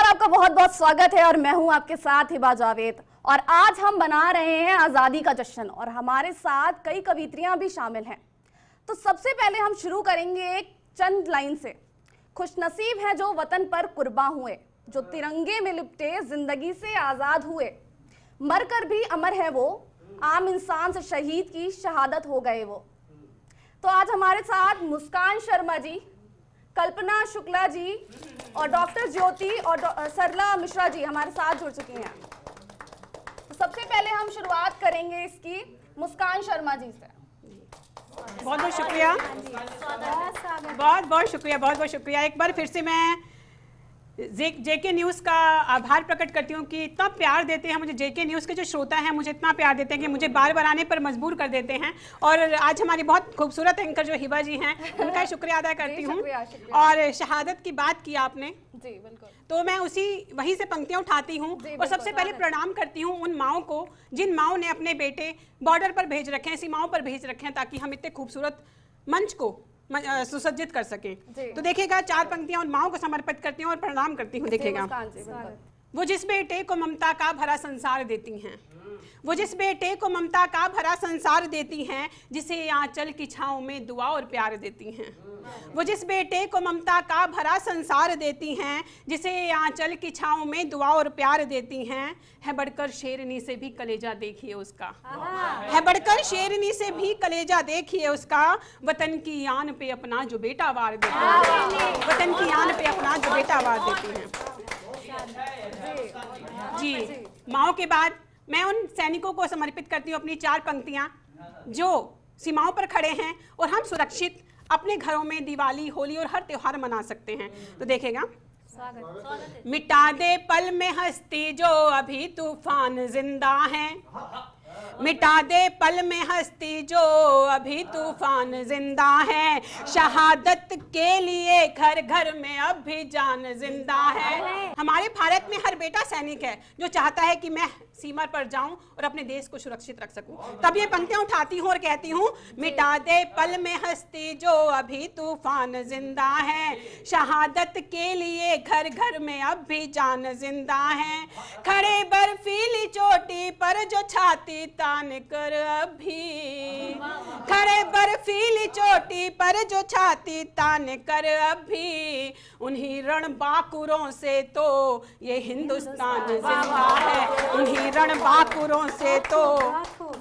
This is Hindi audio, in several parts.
नमस्कार, आपका बहुत बहुत स्वागत है और मैं हूं आपके साथ हिबा जावेद। और आज हम मना रहे हैं आज़ादी का जश्न और हमारे साथ कई कवियत्रियां भी शामिल हैं। तो सबसे पहले हम शुरू करेंगे एक चंद लाइन से। खुशनसीब हैं जो वतन पर कुर्बान हुए, जो तिरंगे में लिपटे जिंदगी से आज़ाद हुए, मरकर भी अमर है वो, आम इंसान से शहीद की शहादत हो गए वो। तो आज हमारे साथ मुस्कान शर्मा जी, कल्पना शुक्ला जी और डॉक्टर ज्योति और सरला मिश्रा जी हमारे साथ जुड़ चुकी हैं। तो सबसे पहले हम शुरुआत करेंगे इसकी मुस्कान शर्मा जी से। बहुत बहुत शुक्रिया, बहुत बहुत शुक्रिया। एक बार फिर से मैं जेके न्यूज़ का आभार प्रकट करती हूँ कि इतना प्यार देते हैं मुझे। जेके न्यूज़ के जो श्रोता हैं मुझे इतना प्यार देते हैं कि मुझे बार बार आने पर मजबूर कर देते हैं। और आज हमारी बहुत खूबसूरत एंकर जो हिबा जी हैं उनका शुक्रिया अदा करती हूँ। और शहादत की बात की आपने जी, बिल्कुल। तो मैं वहीं से पंक्तियाँ उठाती हूँ और सबसे पहले प्रणाम करती हूँ उन माओं को जिन माओं ने अपने बेटे बॉर्डर पर भेज रखे हैं, सीमाओं पर भेज रखे हैं, ताकि हम इतने खूबसूरत मंच को सुसज्जित कर सकें। तो देखिएगा, 4 पंक्तियां उन माओं को समर्पित करती हूँ और प्रणाम करती हूँ। देखिएगा, वो जिस बेटे को ममता का भरा संसार देती हैं, वो जिस बेटे को ममता का भरा संसार देती हैं, जिसे आंचल की छांव में दुआ और प्यार देती हैं। वो जिस बेटे को ममता का भरा संसार देती हैं, जिसे आंचल की छांव में दुआ और प्यार देती हैं, है बढ़कर शेरनी से भी कलेजा देखिए उसका, है बढ़कर शेरनी से भी कलेजा देखिए उसका, वतन की आन पे अपना जो बेटा वार देती हैं, वतन की आन पे अपना जो बेटा वार देती हैं। जी, माओ के बाद मैं उन सैनिकों को समर्पित करती हूँ अपनी 4 पंक्तियाँ जो सीमाओं पर खड़े हैं और हम सुरक्षित अपने घरों में दिवाली, होली और हर त्योहार मना सकते हैं। तो देखेगा, मिटा दे पल में हस्ती जो अभी तूफान जिंदा है, मिटा दे पल में हस्ती जो अभी तूफान जिंदा है, शहादत के लिए घर घर में अब भी जान जिंदा है। हमारे भारत में हर बेटा सैनिक है जो चाहता है कि मैं सीमा पर जाऊं और अपने देश को सुरक्षित रख सकूं। तब ये पंक्तियां उठाती हूं और कहती हूं, मिटा दे पल में हस्ती जो अभी तूफान जिंदा है, शहादत के लिए घर घर में अब भी जान जिंदा है, खड़े बर्फीली चोटी पर जो छाती तान कर अभी, खड़े बर्फीली चोटी पर जो छाती तान कर अभी, उन्हीं रण बाकुरों से तो ये हिंदुस्तान जिंदा है, उन्हीं रण बाकुरों से तो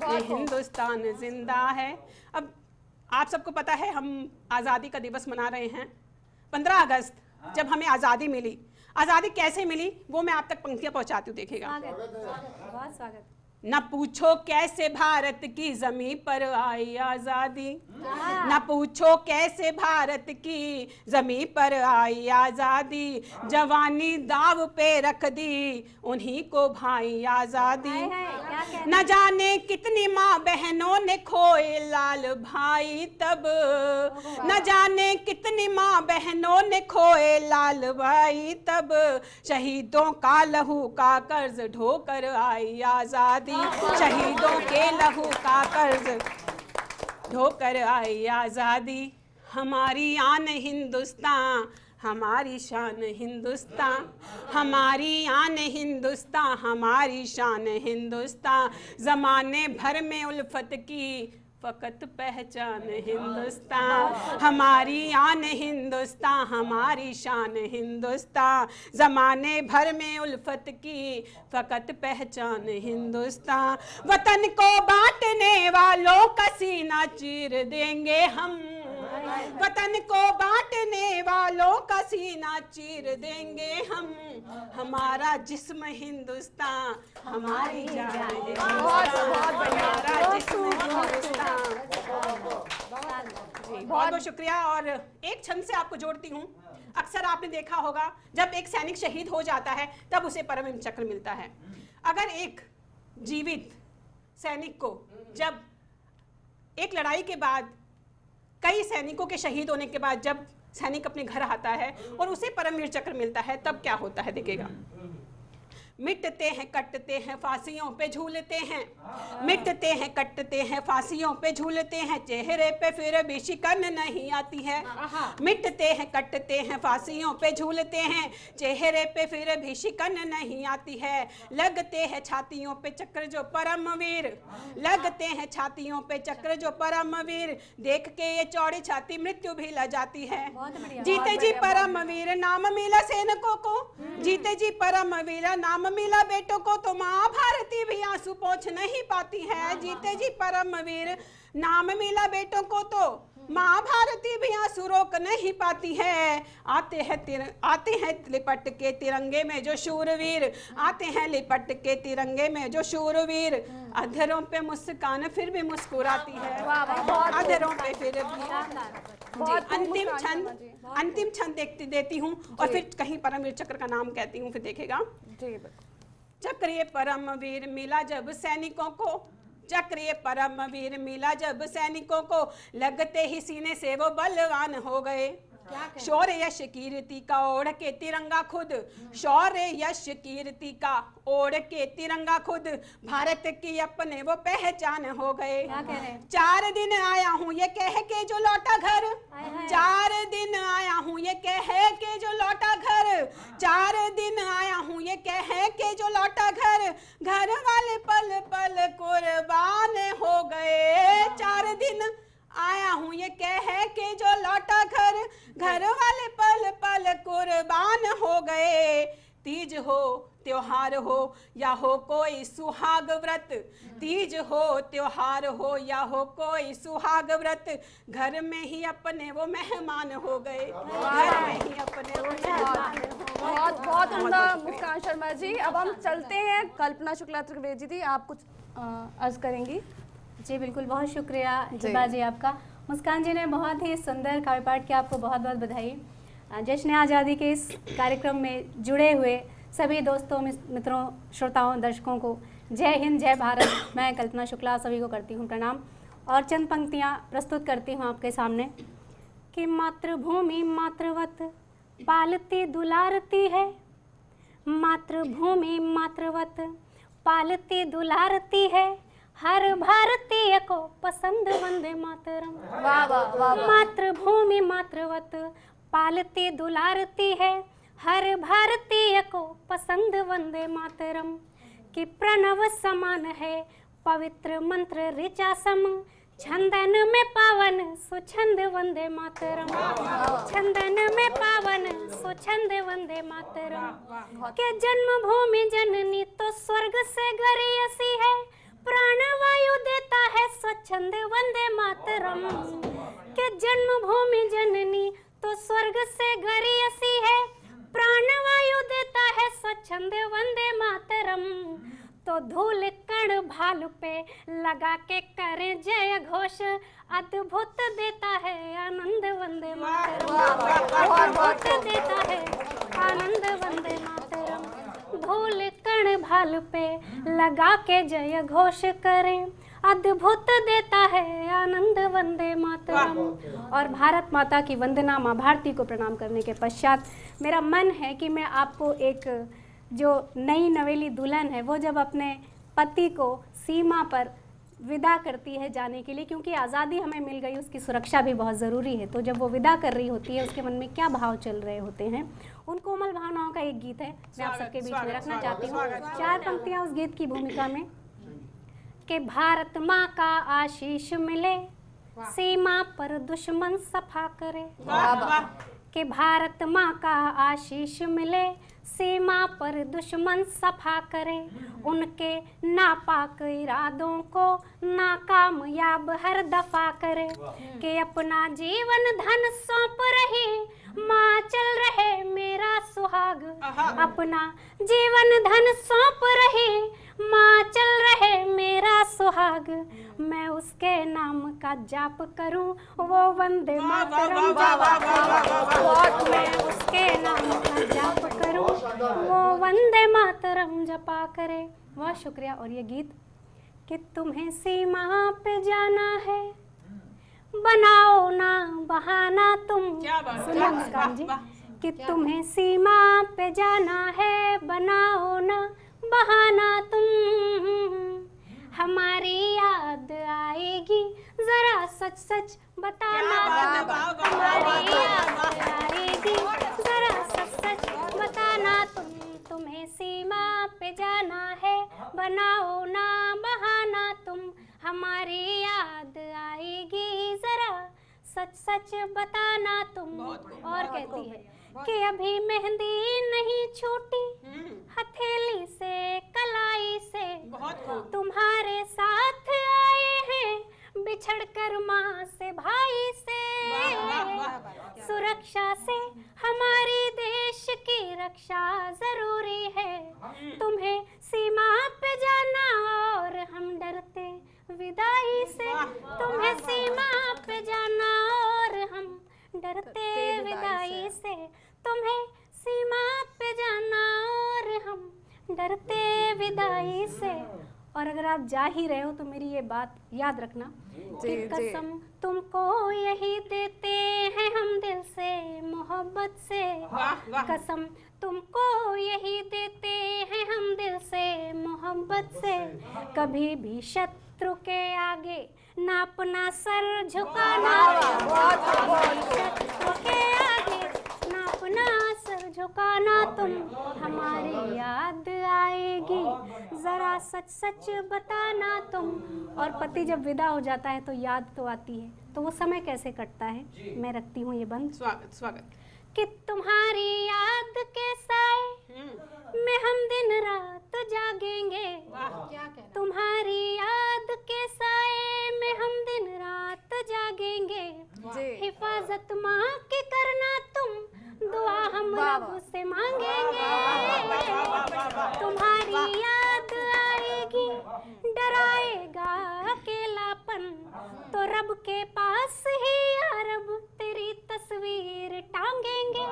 ये हिंदुस्तान जिंदा है। अब आप सबको पता है हम आज़ादी का दिवस मना रहे हैं। 15 अगस्त जब हमें आज़ादी मिली, आज़ादी कैसे मिली वो मैं आप तक पंक्तियां पहुंचाती हूँ। देखिएगा, न पूछो कैसे भारत की जमीन पर आई आज़ादी, न पूछो कैसे भारत की जमीन पर आई आज़ादी, जवानी दाव पे रख दी उन्हीं को भाई आज़ादी, न जाने कितनी माँ बहनों ने खोए लाल भाई तब, न जाने कितनी माँ बहनों ने खोए लाल भाई तब, शहीदों का लहू का कर्ज ढोकर आई आज़ादी, शहीदों के लहू का कर्ज ढोकर आई आज़ादी, हमारी आन हिंदुस्तान, हमारी शान हिंदुस्तान, हमारी आन हिंदुस्तान, हमारी शान हिंदुस्तान, ज़माने भर में उल्फत की फ़कत पहचान हिंदुस्तान, हमारी आन हिंदुस्तान, हमारी शान हिंदुस्तान, ज़माने भर में उल्फत की फ़कत पहचान हिंदुस्तान, वतन को बांटने वालों का सीना चीर देंगे हम, वतन को बांटने वालों का सीना चीर देंगे हम, हमारा जिस्म हिंदुस्तान, हमारी जान हमारा जिस्म हिंदुस्तान। बहुत बहुत शुक्रिया। और एक छंद से आपको जोड़ती हूँ। अक्सर आपने देखा होगा जब एक सैनिक शहीद हो जाता है तब उसे परमवीर चक्र मिलता है। अगर एक जीवित सैनिक को जब एक लड़ाई के बाद, कई सैनिकों के शहीद होने के बाद जब सैनिक अपने घर आता है और उसे परमवीर चक्र मिलता है तब क्या होता है, देखिएगा, मिटते हैं कटते हैं फांसियों पे झूलते हैं, मिटते हैं कटते हैं फांसियों पे झूलते हैं, चेहरे पे फिर भी शिकन नहीं आती है। मिटते हैं कटते हैं फांसियों पे झूलते हैं, चेहरे पे फिर भी शिकन नहीं आती है। लगते हैं छातियों पे चक्र जो परमवीर, लगते हैं छातियों पे चक्र जो परमवीर, देख के ये चौड़ी छाती मृत्यु भी लजाती है। जीते जी परमवीर नाम मिला सैनिकों को, जीते जी परमवीर नाम मिला बेटों को, तो माँ भारती भी आंसू पोंछ नहीं पाती है। जीते जी परमवीर नाम मिला बेटों को, तो माँ भारती भी आंसू रोक नहीं पाती है। आते हैं लिपट के तिरंगे में जो शूरवीर, आते हैं लिपट के तिरंगे में जो शूरवीर, अधरों पे मुस्कान फिर भी मुस्कुराती है, अधरों पे फिर भी। अंतिम छंद देती हूँ और फिर कहीं परमवीर चक्र का नाम कहती हूँ, फिर देखेगा। चक्रीय परमवीर मिला जब सैनिकों को, चक्रीय परमवीर मिला जब सैनिकों को, लगते ही सीने से वो बलवान हो गए। शौर्य यश कीर्ति का ओढ़ के तिरंगा खुद, शौर्य यश कीर्ति का ओढ़ के तिरंगा खुद, भारत की अपने वो पहचान हो गए। 4 दिन आया हूँ ये कह के जो लौटा घर, 4 दिन आया हूँ ये कह के जो लौटा घर, 4 दिन आया हूँ ये कह के जो लौटा घर, घर वाले पल पल कुर्बान हो गए। 4 दिन आया हूँ ये कह के जो लौटा घर, घर वाले पल पल कुर्बान हो गए। तीज हो त्योहार हो या हो कोई सुहाग व्रत, तीज हो त्योहार हो या हो कोई सुहाग व्रत, घर में ही अपने वो मेहमान हो गए, घर में ही अपने वो मेहमान हो गए। बहुत बहुत उम्दा मुस्कान शर्मा जी। अब हम चलते हैं कल्पना शुक्ला त्रिवेदी जी, आप कुछ अर्ज करेंगी? जी बिल्कुल, बहुत शुक्रिया हिबा जी आपका। मुस्कान जी ने बहुत ही सुंदर काव्य पाठ किया, आपको बहुत बहुत बधाई। जश्न आज़ादी के इस कार्यक्रम में जुड़े हुए सभी दोस्तों, मित्रों, श्रोताओं, दर्शकों को जय हिंद, जय भारत। मैं कल्पना शुक्ला सभी को करती हूँ प्रणाम और चंद पंक्तियाँ प्रस्तुत करती हूँ आपके सामने कि मातृभूमि मातृवत पालती दुलारती है, मातृभूमि मातृवत पालती दुलारती है, हर भारतीय को पसंद वंदे मातरम। वाह वाह वाह। मातृभूमि मातृवत पालती दुलारती है, हर भारतीय को पसंद वंदे मातरम। कि प्रणव समान है पवित्र मंत्र ऋचा सम, छंदन में पावन सुछंद वंदे मातरम, छंदन में पावन सुछंद वंदे मातरम। के जन्मभूमि जननी तो स्वर्ग से गरियसी है, प्राणवायु देता है स्वच्छंद वंदे मातरम। के जन्मभूमि जननी तो स्वर्ग से गरियसी है, प्राणवायु देता है स्वच्छंद वंदे मातरम। तो धूल कण भालू पे लगा के करे जय घोष, अद्भुत देता है आनंद वंदे मातरम, अद्भुत देता है आनंद वंदे मातरम। धूल कण भालू पे लगा के जय घोष करें, अद्भुत देता है आनंद वंदे मातरम। और भारत माता की वंदना, माँ भारती को प्रणाम करने के पश्चात मेरा मन है कि मैं आपको एक जो नई नवेली दुल्हन है, वो जब अपने पति को सीमा पर विदा करती है जाने के लिए, क्योंकि आज़ादी हमें मिल गई, उसकी सुरक्षा भी बहुत ज़रूरी है, तो जब वो विदा कर रही होती है उसके मन में क्या भाव चल रहे होते हैं, उन कोमल भावनाओं का एक गीत है, मैं आप सबके बीच में रखना चाहती हूँ। 4 पंक्तियाँ उस गीत की भूमिका में। कि भारत माँ का आशीष मिले, सीमा पर दुश्मन सफा करे। कि भारत माँ का आशीष मिले, सीमा पर दुश्मन सफा करे, उनके नापाक इरादों को नाकामयाब हर दफा करे। कि अपना जीवन धन सौंप रही माँ चल रहे मेरा सुहाग, अपना जीवन धन सौंप रही माँ चल रहे मेरा सुहाग, मैं उसके नाम का जाप करूं वो वंदे मातरम जपा करे। मैं उसके नाम का जाप करूं वो वंदे मातरम जपा करे। बहुत शुक्रिया। और ये गीत कि तुम्हें सीमा पे जाना है, बनाओ ना बहाना तुम। सुनिए मुस्कान जी, कि तुम्हें सीमा पे जाना है, बनाओ ना बहाना तुम, हमारी याद आएगी जरा सच सच बताना, हमारी याद आएगी जरा सच सच बताना तुम, तुम्हें सीमा पे जाना है बनाओ ना बहाना तुम, हमारी याद आएगी जरा सच सच बताना तुम। और कहती है कि अभी मेहंदी नहीं छूटी हथेली से कलाई से, तुम्हारे साथ आए हैं बिछड़ कर माँ से भाई से, सुरक्षा से हमारी देश की रक्षा जरूरी है, तुम्हें सीमा पे जाना और हम डरते विदाई से, तुम्हें सीमा पे जाना और हम डरते विदाई से, तुम्हें सीमा पे जाना और हम डरते विदाई से। और अगर आप जा ही रहे हो तो मेरी ये बात याद रखना कि कसम तुमको यही देते हैं हम दिल से मोहब्बत से, कसम तुमको यही देते हैं हम दिल से मोहब्बत से, कभी भी शत्रु के आगे ना अपना सर झुकाना, शत्रु के आगे ना अपना सर झुकाना तुम, हमारी याद आएगी जरा सच सच बताना तुम। और पति जब विदा हो जाता है तो याद तो आती है, तो वो समय कैसे कटता है, मैं रखती हूँ ये बंद। स्वागत कि तुम्हारी याद के साए में हम दिन रात जागेंगे, तुम्हारी याद के साए में हम दिन रात जागेंगे, हिफाजत माँ की करना तुम दुआ हम रब से मांगेंगे, तुम्हारी याद आएगी डराएगा अकेलापन, तो रब के पास ही या रब तेरी तस्वीर टांगेंगे,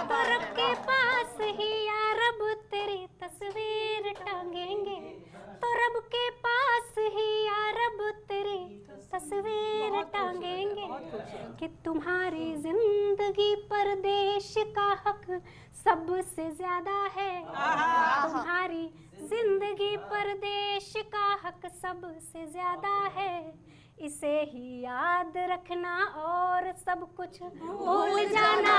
तो रब के पास ही या रब तेरी तस्वीर टांगेंगे, तो रब के पास ही या रब तेरी तस्वीर टांगेंगे, कि तुम्हारी जिंदगी पर देश का हक सबसे ज्यादा है, तुम्हारी जिंदगी पर देश का हक सबसे ज्यादा है, इसे ही याद रखना और सब कुछ भूल जाना,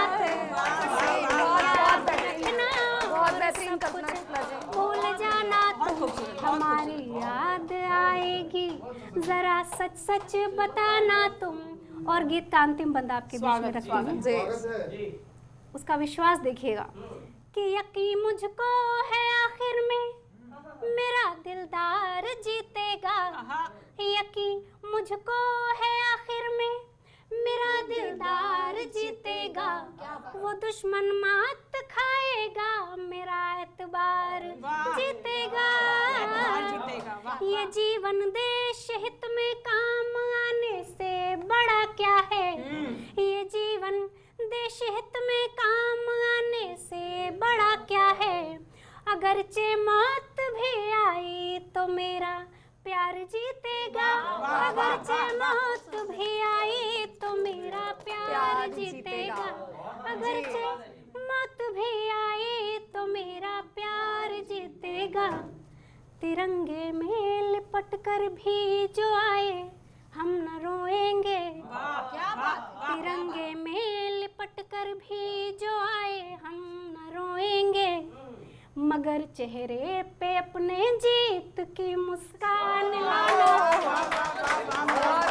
भूल जाना तुम, हमारी याद आएगी जरा सच सच बताना तुम। और गीत का अंतिम बंदा आपके बीच में रखती हूँ, उसका विश्वास देखिएगा कि यकीन मुझको है आखिर में मेरा दिलदार जीतेगा, यकीन मुझको है आखिर में मेरा दिलदार जीतेगा, वो दुश्मन मात खाएगा मेरा एतबार जीतेगा, ये जीवन देश हित में काम आने से बड़ा क्या है, ये जीवन देश हित में काम आने से बड़ा क्या है, अगरचे मौत भी आई तो मेरा प्यार जीतेगा, अगरचे मौत भी आई तो मेरा प्यार जीतेगा, अगरचे मौत भी आई तो मेरा प्यार जीतेगा, तिरंगे में लिपट कर भी जो आए हम न रोएंगे, तिरंगे में लिपट कर भी जो आए हम न रोएंगे, मगर चेहरे पे अपने जीत की मुस्कान लाना,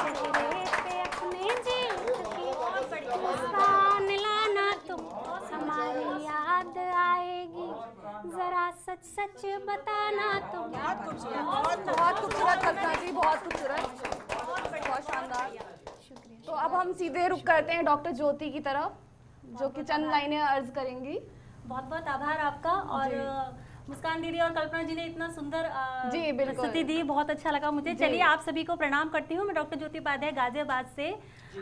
चेहरे पे अपने जीत की मुस्कान लाना तुम, हमारी याद आएगी जरा सच सच बताना तुम। बहुत खूबसूरत कविता जी, बहुत खूबसूरत, बहुत शानदार। तो अब हम सीधे रुख करते हैं डॉक्टर ज्योति की तरफ, जो कि चंद लाइनें अर्ज करेंगी। बहुत बहुत आभार आपका। और मुस्कान दीदी और कल्पना जी ने इतना सुंदर प्रस्तुति दी, बहुत अच्छा लगा मुझे। चलिए आप सभी को प्रणाम करती हूँ। मैं डॉक्टर ज्योति उपाध्याय गाजियाबाद से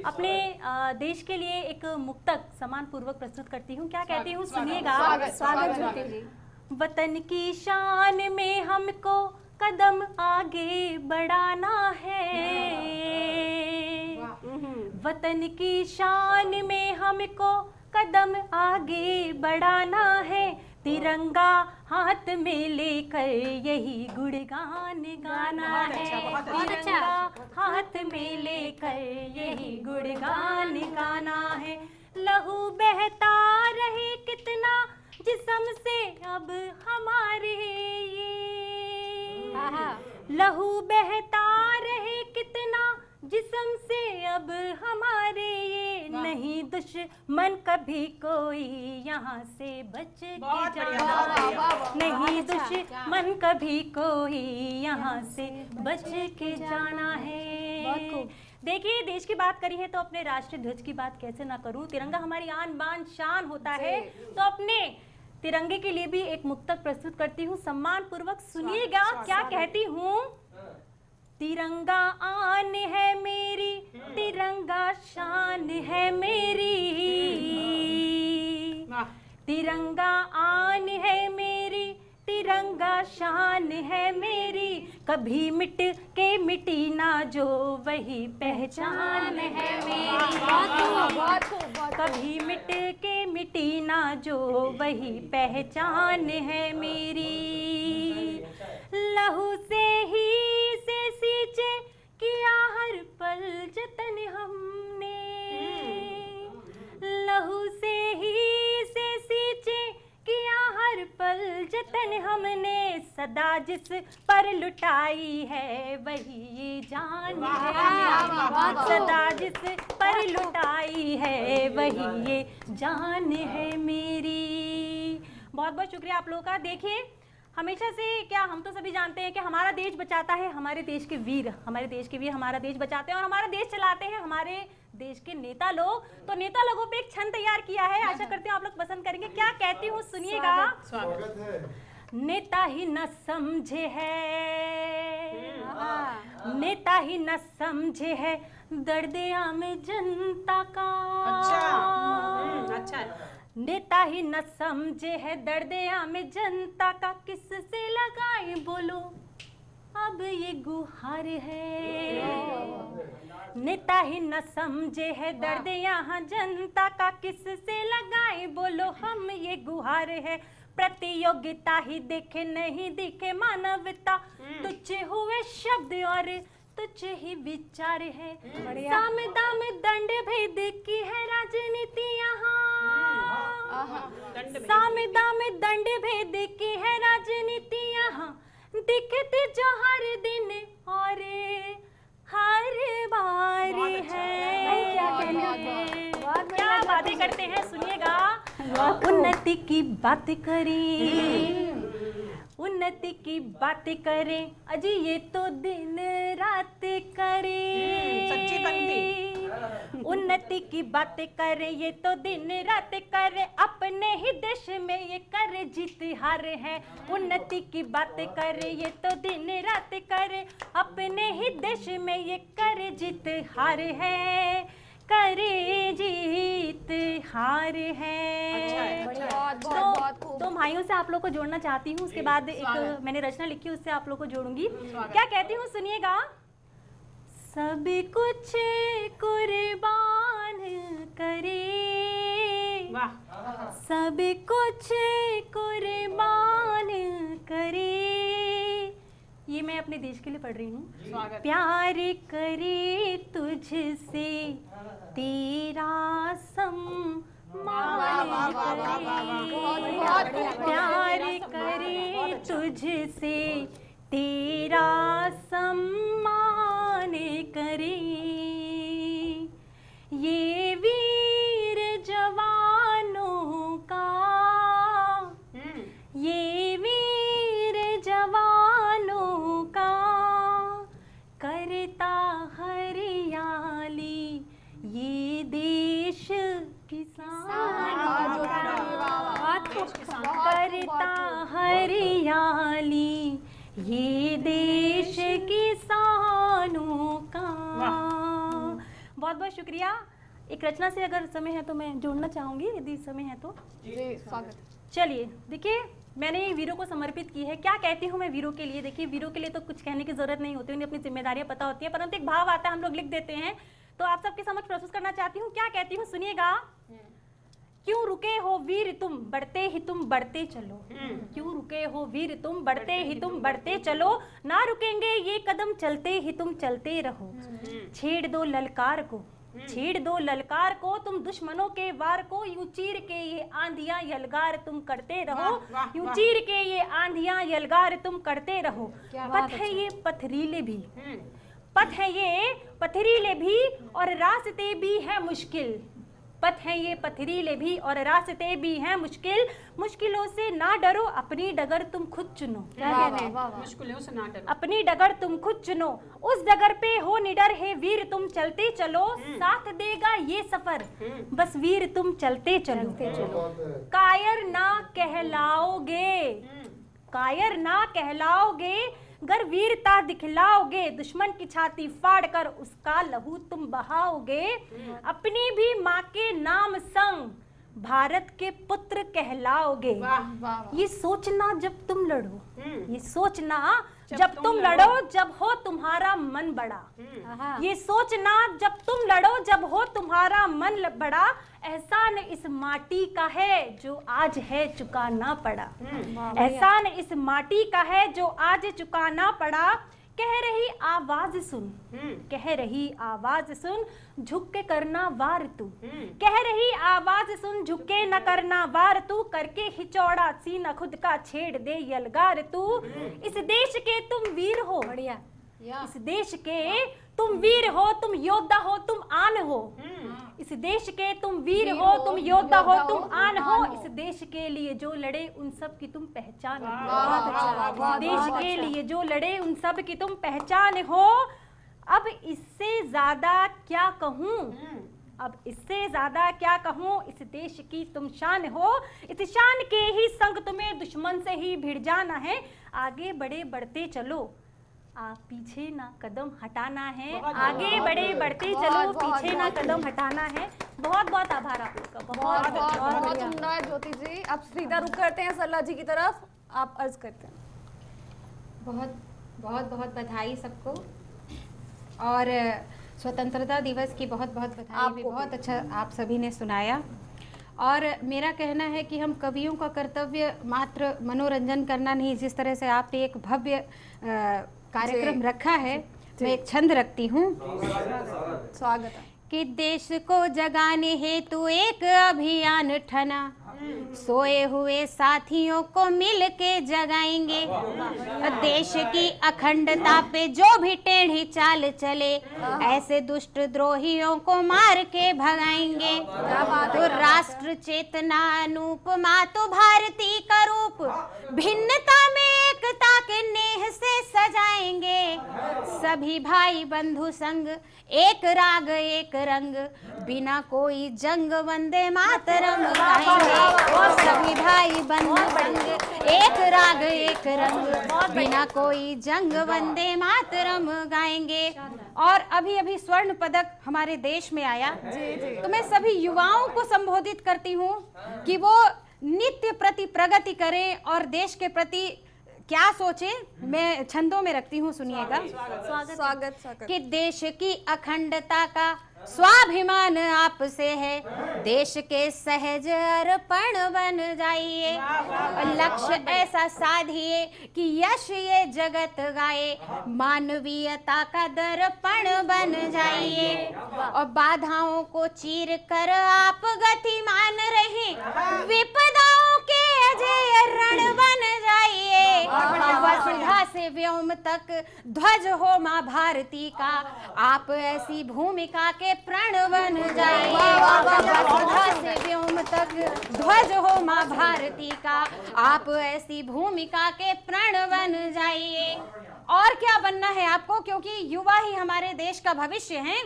अपने देश के लिए एक मुक्तक सम्मान पूर्वक प्रस्तुत करती हूँ। क्या कहती हूँ सुनिएगा। स्वागत ज्योति जी। वतन की शान में हमको कदम आगे बढ़ाना है, वतन की शान में हमको कदम आगे बढ़ाना है, तिरंगा हाथ में लेकर यही गुणगान गाना है। तिरंगा हाथ में लेकर यही गुणगान गाना है। लहू बहता रहे कितना जिस्म से अब हमारे ये, लहू बहता रहे कितना जिस्म से अब हमारे ये, नहीं दुश्मन कभी कोई यहाँ से बच के जाना है, नहीं दुश्मन कभी कोई यहाँ से बच के जाना है। देखिए, देश की बात करी है तो अपने राष्ट्रीय ध्वज की बात कैसे ना करूं। तिरंगा हमारी आन बान शान होता है, तो अपने तिरंगे के लिए भी एक मुक्तक प्रस्तुत करती हूँ, सम्मान पूर्वक सुनिएगा क्या कहती हूँ। तिरंगा आन है मेरी, तिरंगा शान है मेरी, तिरंगा आन है मेरी, तिरंगा शान है मेरी, कभी मिट के मिटी ना जो वही पहचान है मेरी, कभी मिट के मिटी ना जो वही पहचान है मेरी। लहू से ही से सींचे किया हर पल जतन हमने, लहू से ही से सींचे किया हर पल जतन हमने, सदा जिस पर लुटाई है वही जान है, सदा जिस पर लुटाई है वही ये जान है मेरी। बहुत बहुत शुक्रिया आप लोगों का। देखिए, हमेशा से क्या हम तो सभी जानते हैं कि हमारा देश बचाता है हमारे देश के वीर, हमारे देश के वीर हमारा देश बचाते हैं और हमारा देश चलाते हैं हमारे देश के नेता लोग। तो नेता लोगों पे एक छंद तैयार किया है, आशा करती हूँ आप लोग पसंद करेंगे। क्या कहती हूँ सुनिएगा। नेता ही न समझे है, नेता ही न समझे है दर्द आम जनता का, अच्छा, नेता ही न समझे है दर्द आम जनता का, किससे लगाए बोलो अब ये गुहार है। नेता ही न समझे है दर्द यहाँ जनता का, किससे लगाए बोलो हम ये गुहार है। प्रतियोगिता ही देखे नहीं दिखे मानवता, तुच्छ हुए शब्द और तुच्छ ही विचार है। साम दाम दंड भेद की है राजनीति यहाँ, साम दाम दंड भेद की है राजनीति यहाँ, दिखते जो हर दिन और हर बार है। क्या बातें करते हैं सुनिएगा। उन्नति की बात करें, उन्नति की बात करें, अजी ये तो दिन रात करें, सच्ची बनती। उन्नति की बात करें ये तो दिन रात करें, अपने ही देश में ये कर जीत हार है। उन्नति की बात करें ये तो दिन रात करें, अपने ही देश में ये कर जीत हार है, करे जीत हार है। तो भाइयों से आप लोग को जोड़ना चाहती हूँ, उसके बाद एक मैंने रचना लिखी उससे आप लोग को जोड़ूंगी। क्या कहती हूँ सुनिएगा। सब कुछ कुर्बान करे, सब कुछ कुर्बान करे, ये मैं अपने देश के लिए पढ़ रही हूँ। प्यार करे तुझसे तेरा सम्मान करे, प्यार करे तुझसे तेरा सम्मान करे, ये वीर जवानों का, ये वीर जवानों का करता हरियाली ये देश किसान करता हरियाली ये देश किसानों का। बहुत बहुत शुक्रिया। एक रचना से अगर समय है तो मैं जोड़ना चाहूंगी, यदि समय है तो। जी स्वागत। चलिए देखिए, मैंने वीरों को समर्पित की है। क्या कहती हूँ मैं वीरों के लिए। देखिए, वीरों के लिए तो कुछ कहने की जरूरत नहीं होती, उन्हें अपनी जिम्मेदारियां पता होती है, परंतु एक भाव आता है हम लोग लिख देते हैं, तो आप सबके समक्ष प्रस्तुत करना चाहती हूँ। क्या कहती हूँ सुनिएगा। क्यों रुके हो वीर तुम बढ़ते ही तुम बढ़ते चलो, क्यों रुके हो वीर तुम बढ़ते ही तुम बढ़ते चलो, ना रुकेंगे ये कदम चलते ही तुम चलते रहो। छेड़ दो ललकार को, छेड़ दो ललकार को, तुम दुश्मनों के वार को, यूं चीर के ये आंधियां यलगार तुम करते रहो, यूं चीर के ये आंधियां यलगार तुम करते रहो। पथ है ये पथरीले भी, पथ है ये पथरीले भी और रास्ते भी है मुश्किल, पथ है ये पथरीले भी और रास्ते भी हैं मुश्किल, मुश्किलों से ना डरो अपनी डगर तुम खुद चुनो। मुश्किलों से ना डरो, अपनी डगर तुम खुद चुनो, उस डगर पे हो निडर है वीर तुम चलते चलो, साथ देगा ये सफर बस वीर तुम चलते चलो। कायर ना कहलाओगे, कायर ना कहलाओगे, गर वीरता दिखलाओगे, दुश्मन की छाती फाड़ कर उसका लहू तुम बहाओगे, अपनी भी माँ के नाम संग भारत के पुत्र कहलाओगे। ये सोचना जब तुम लड़ो, ये सोचना जब तुम लड़ो जब हो तुम्हारा मन बड़ा, ये सोचना जब तुम लड़ो जब हो तुम्हारा मन बड़ा, एहसान इस माटी का है जो आज है चुकाना पड़ा, एहसान इस माटी का है जो आज चुकाना पड़ा। कह रही आवाज सुन, कह रही आवाज सुन, झुक के करना वार तू, कह रही आवाज सुन, झुक के न करना वार तू, करके ही चौड़ा सीना खुद का छेड़ दे यलगार तू। इस देश के तुम वीर हो, बढ़िया, इस देश के तुम वीर हो, तुम योद्धा हो, तुम आन हो, इस देश के तुम वीर हो, तुम योद्धा हो, तुम आन हो, इस देश के लिए जो लड़े उन सब की तुम पहचान हो, इस देश के लिए जो लड़े उन सब की तुम पहचान हो। अब इससे ज्यादा क्या कहूँ, अब इससे ज्यादा क्या कहूँ, इस देश की तुम शान हो, इस शान के ही संग तुम्हें दुश्मन से ही भिड़ जाना है, आगे बढ़े बढ़ते चलो, आप पीछे ना कदम हटाना है, आगे बढ़े बढ़ते चलो, पीछे ना कदम हटाना है। बहुत बहुत आभार आप लोग का, बहुत बहुत सुंदर ज्योति जी। अब सीधा रुख करते हैं सरला जी की तरफ, आप अर्ज करते हैं। बहुत बहुत बहुत बधाई सबको, और स्वतंत्रता दिवस की बहुत बहुत बधाई भी। बहुत अच्छा आप सभी ने सुनाया, और मेरा कहना है कि हम कवियों का कर्तव्य मात्र मनोरंजन करना नहीं, जिस तरह से आपने एक भव्य कार्यक्रम रखा है, मैं एक छंद रखती हूँ। स्वागत है। कि देश को जगाने हेतु एक अभियान ठना, सोए हुए साथियों को मिल के जगाएंगे, देश की अखंडता पे जो भी टेढ़ी चाल चले, ऐसे दुष्ट द्रोहियों को मार के भगाएंगे। तो राष्ट्र चेतना अनुपमा तो भारती का रूप, भिन्नता में एकता के नेह से सजाएंगे, सभी भाई बंधु संग एक राग एक रंग, बिना कोई जंग वंदे मातरम गाएंगे, सभी भाई बंधु संग एक राग एक रंग, बिना कोई जंग वंदे मातरम गाएंगे। और अभी अभी स्वर्ण पदक हमारे देश में आया, तो मैं सभी युवाओं को संबोधित करती हूँ कि वो नित्य प्रति प्रगति करें और देश के प्रति क्या सोचे। मैं छंदों में रखती हूँ, सुनिएगा। स्वागत कि देश की अखंडता का स्वाभिमान आपसे है, देश के सहज अर्पण बन जाइए, लक्ष्य ऐसा साधिए कि यश ये जगत गाए, मानवीयता का दर्पण बन जाइए, और बाधाओं को चीर कर आप गतिमान रहे, विपदाओं के अजय रण बन जाइए, वसुधा से व्योम तक ध्वज हो माँ भारती का, आप ऐसी भूमिका के प्रण बन जाइए, वसुधा से व्योम तक ध्वज हो माँ भारती का, आप ऐसी भूमिका के प्रण बन जाइए। और क्या बनना है आपको, क्योंकि युवा ही हमारे देश का भविष्य हैं,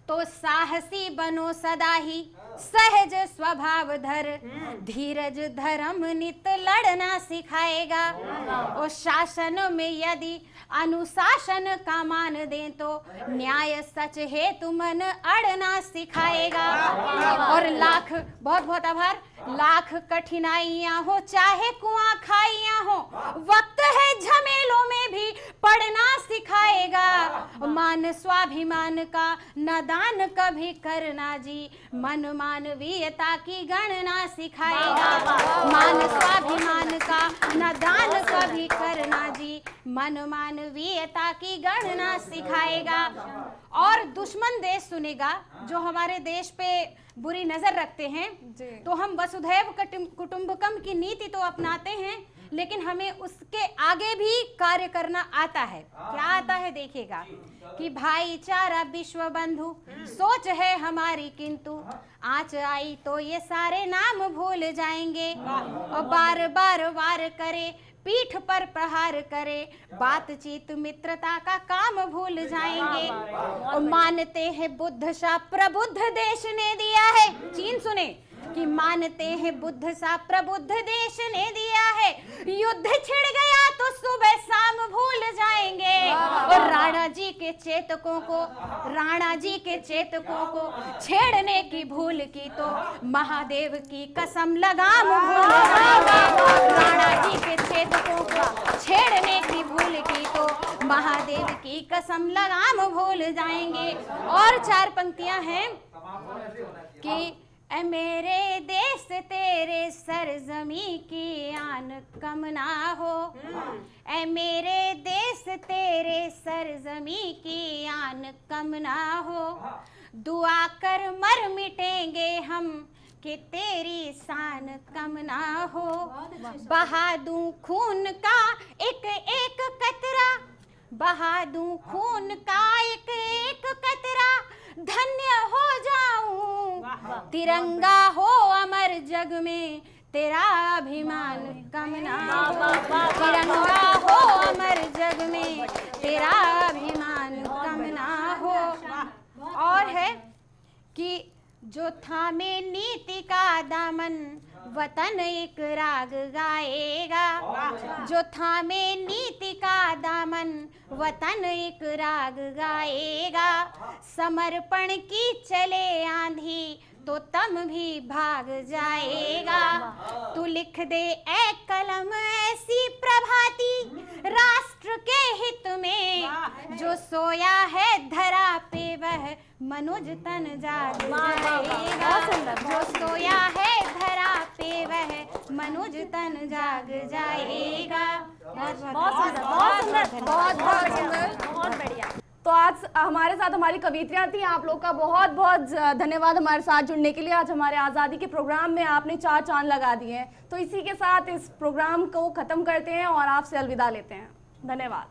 तो साहसी बनो सदा ही सहज स्वभाव धर, धीरज धर्म नित लड़ना सिखाएगा, और शासन में यदि अनुशासन का मान दें तो न्याय सच हेतु मन अड़ना सिखाएगा। और लाख बहुत बहुत आभार। लाख कठिनाइयां हो चाहे कुआं खाइयां हो, वक्त है झमेलों में भी पढ़ना सिखाएगा। मान स्वाभिमान का न दान कभी करना जी, मन मानवीयता की गणना सिखाएगा। मान स्वाभिमान का न दान कभी करना जी, मन मानवीयता की गणना सिखाएगा। और दुश्मन देश सुनेगा जो हमारे देश पे बुरी नजर रखते हैं, तो हम वसुधैव कुटुंबकम की नीति तो अपनाते हैं, लेकिन हमें उसके आगे भी कार्य करना आता है। क्या आता है देखिएगा कि भाईचारा विश्व बंधु सोच है हमारी, किंतु आँच आई तो ये सारे नाम भूल जाएंगे। और बार बार वार करे, पीठ पर प्रहार करे, बातचीत मित्रता का काम भूल जाएंगे। और मानते हैं बुद्ध सा प्रबुद्ध देश ने दिया है, चीन सुने कि मानते हैं बुद्ध सा प्रबुद्ध देश ने दिया है, युद्ध छिड़ गया तो सुबह शाम भूल जाएंगे। और राणा जी के चेतकों को छेड़ने की भूल की तो महादेव की कसम लगाम भूल जाएंगे। राणा जी के चेतकों को छेड़ने की भूल की तो महादेव की कसम लगाम भूल जाएंगे। और 4 पंक्तियां हैं कि ऐ मेरे देश तेरे सरजमी की आन कम ना हो, ऐ मेरे देश तेरे सरजमी की आन कम ना हो। दुआ कर मर मिटेंगे हम कि तेरी शान कम ना हो। बहा दूं खून का एक एक कतरा, बहा दूं खून का एक एक कतरा, धन्य हो जाऊं तिरंगा हो अमर जग में, तेरा अभिमान कम ना हो। तिरंगा हो अमर जग में, तेरा अभिमान कम ना हो। और है कि जो थामे नीति का दामन वतन एक राग गाएगा। जो थामे नीति का दामन वतन एक राग गाएगा। समर्पण की चले आंधी तो तम भी भाग जाएगा। तू लिख दे ए कलम ऐसी प्रभाती, राष्ट्र के हित में जो सोया है धरा पे वह मनुज तन जाग जाएगा। जो सोया है धरा पे वह मनुज तन जाग जाएगा। बहुत बढ़िया। तो आज हमारे साथ हमारी कवित्रियाँ थी। आप लोग का बहुत बहुत धन्यवाद हमारे साथ जुड़ने के लिए। आज हमारे आज़ादी के प्रोग्राम में आपने 4 चांद लगा दिए हैं। तो इसी के साथ इस प्रोग्राम को ख़त्म करते हैं और आपसे अलविदा लेते हैं। धन्यवाद।